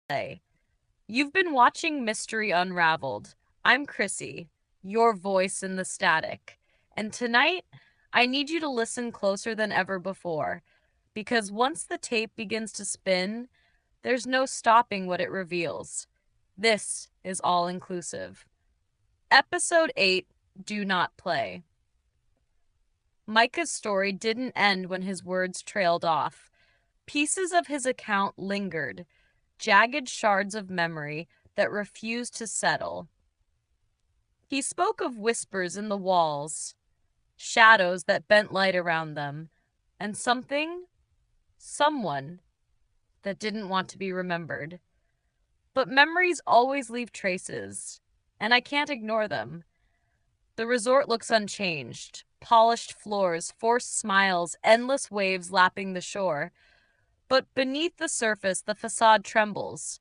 Play. You've been watching Mystery Unraveled. I'm Chrissy, your voice in the static. And tonight, I need you to listen closer than ever before, because once the tape begins to spin, there's no stopping what it reveals. This is all inclusive. Episode 8, Do Not Play. Micah's story didn't end when his words trailed off. Pieces of his account lingered, jagged shards of memory that refused to settle. He spoke of whispers in the walls, shadows that bent light around them, and someone that didn't want to be remembered. But memories always leave traces, and I can't ignore them. The resort looks unchanged. Polished floors, forced smiles, endless waves lapping the shore. But beneath the surface, the facade trembles.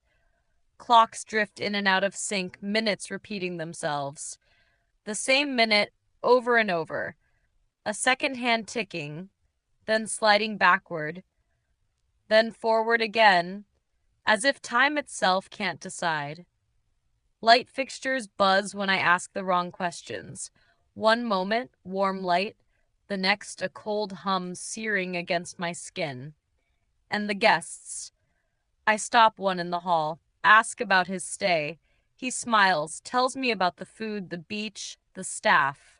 Clocks drift in and out of sync, minutes repeating themselves. The same minute over and over. A second hand ticking, then sliding backward, then forward again, as if time itself can't decide. Light fixtures buzz when I ask the wrong questions. One moment, warm light, the next a cold hum searing against my skin. And the guests. I stop one in the hall, ask about his stay. He smiles, tells me about the food, the beach, the staff.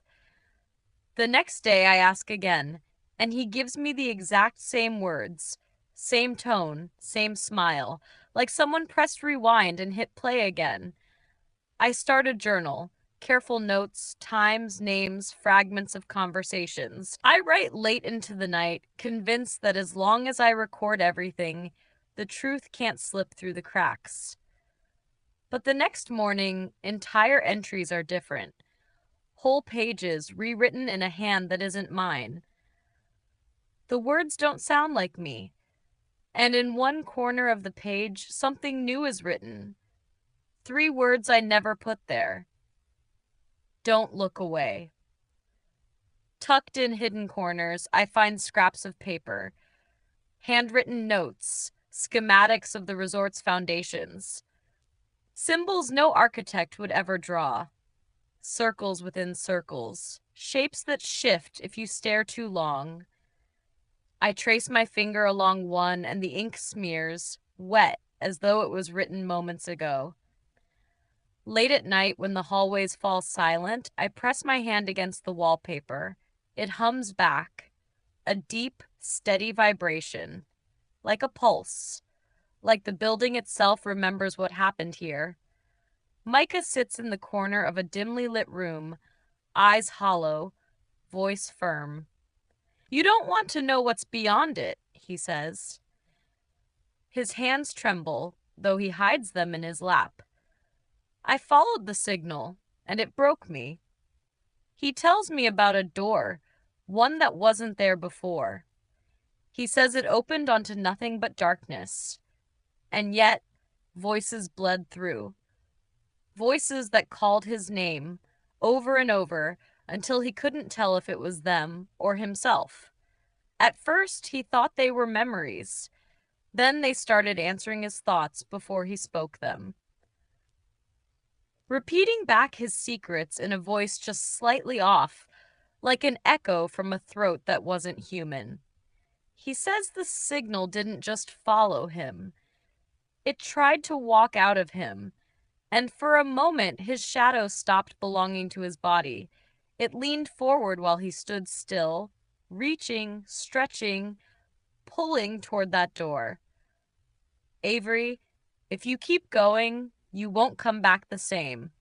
The next day I ask again, and he gives me the exact same words, same tone, same smile, like someone pressed rewind and hit play again. I start a journal, careful notes, times, names, fragments of conversations. I write late into the night, convinced that as long as I record everything, the truth can't slip through the cracks. But the next morning, entire entries are different. Whole pages rewritten in a hand that isn't mine. The words don't sound like me. And in one corner of the page, something new is written. 3 words I never put there. Don't look away. Tucked in hidden corners, I find scraps of paper, handwritten notes, schematics of the resort's foundations. Symbols no architect would ever draw. Circles within circles, shapes that shift if you stare too long. I trace my finger along one, and the ink smears, wet as though it was written moments ago. Late at night, when the hallways fall silent, I press my hand against the wallpaper. It hums back, a deep, steady vibration, like a pulse, like the building itself remembers what happened here. Micah sits in the corner of a dimly lit room, eyes hollow, voice firm. You don't want to know what's beyond it, he says. His hands tremble, though he hides them in his lap. I followed the signal, and it broke me. He tells me about a door, one that wasn't there before. He says it opened onto nothing but darkness. And yet, voices bled through. Voices that called his name, over and over, until he couldn't tell if it was them or himself. At first, he thought they were memories. Then they started answering his thoughts before he spoke them. Repeating back his secrets in a voice just slightly off, like an echo from a throat that wasn't human. He says the signal didn't just follow him. It tried to walk out of him, and for a moment his shadow stopped belonging to his body. It leaned forward while he stood still, reaching, stretching, pulling toward that door. Avery, if you keep going, you won't come back the same.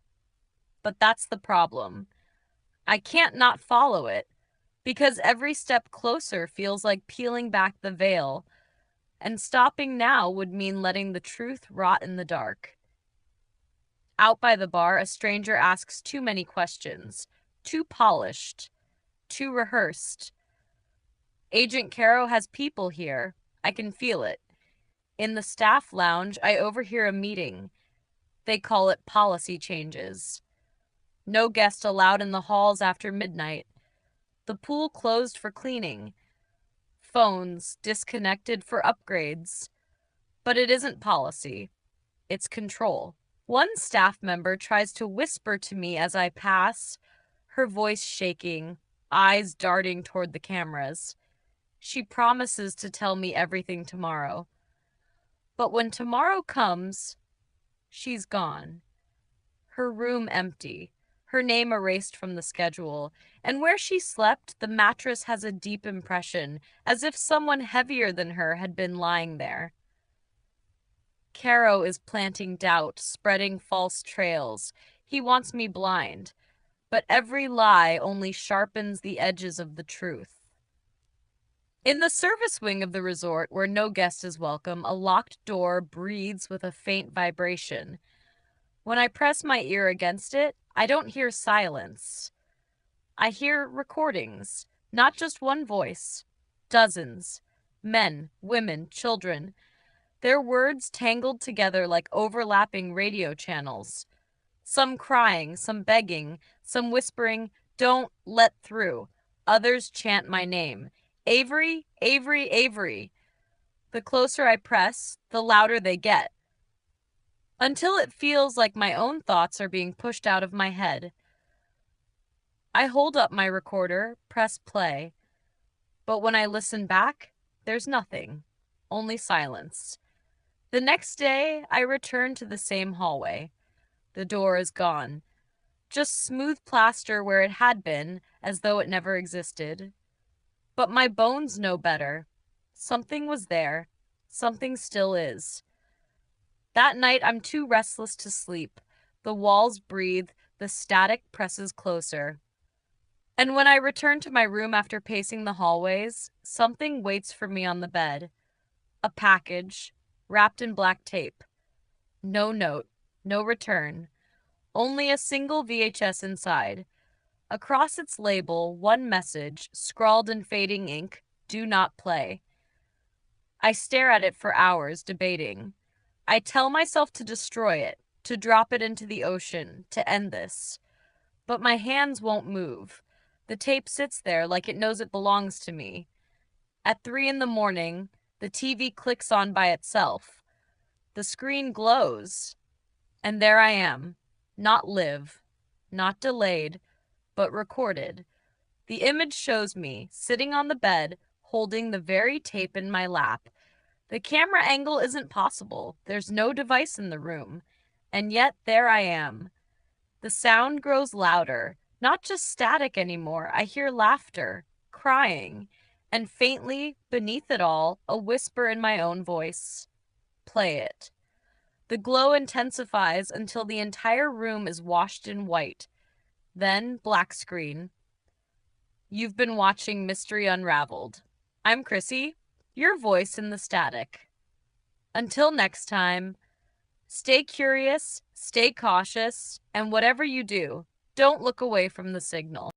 But that's the problem. I can't not follow it, because every step closer feels like peeling back the veil, and stopping now would mean letting the truth rot in the dark. Out by the bar, a stranger asks too many questions, too polished, too rehearsed. Agent Caro has people here. I can feel it. In the staff lounge, I overhear a meeting. They call it policy changes. No guest allowed in the halls after midnight. The pool closed for cleaning. Phones disconnected for upgrades. But it isn't policy. it's control. One staff member tries to whisper to me as I pass, her voice shaking, eyes darting toward the cameras. She promises to tell me everything tomorrow. But when tomorrow comes, she's gone. Her room empty, her name erased from the schedule, and where she slept, the mattress has a deep impression, as if someone heavier than her had been lying there. Caro is planting doubt, spreading false trails. He wants me blind, but every lie only sharpens the edges of the truth. In the service wing of the resort, where no guest is welcome, a locked door breathes with a faint vibration. When I press my ear against it, I don't hear silence. I hear recordings, not just one voice, dozens, men, women, children, their words tangled together like overlapping radio channels. Some crying, some begging, some whispering, "Don't let through." Others chant my name. Avery, Avery, Avery. The closer I press, the louder they get, until it feels like my own thoughts are being pushed out of my head. I hold up my recorder, press play, but when I listen back, there's nothing, only silence. The next day, I return to the same hallway. The door is gone. Just smooth plaster where it had been, as though it never existed. But my bones know better. Something was there. Something still is. That night, I'm too restless to sleep. The walls breathe. The static presses closer. And when I return to my room after pacing the hallways, something waits for me on the bed. A package, wrapped in black tape. No note, no return. Only a single VHS inside. Across its label, one message, scrawled in fading ink: "Do not play." I stare at it for hours, debating. I tell myself to destroy it, to drop it into the ocean, to end this. But my hands won't move. The tape sits there like it knows it belongs to me. At 3 a.m, the TV clicks on by itself. The screen glows. And there I am. Not live, not delayed, but recorded. The image shows me, sitting on the bed, holding the very tape in my lap. The camera angle isn't possible. There's no device in the room. And yet there I am. The sound grows louder, not just static anymore. I hear laughter, crying, and faintly, beneath it all, a whisper in my own voice. Play it. The glow intensifies until the entire room is washed in white. Then black screen. You've been watching Mystery Unraveled. I'm Chrissy, your voice in the static. Until next time, stay curious, stay cautious, and whatever you do, don't look away from the signal.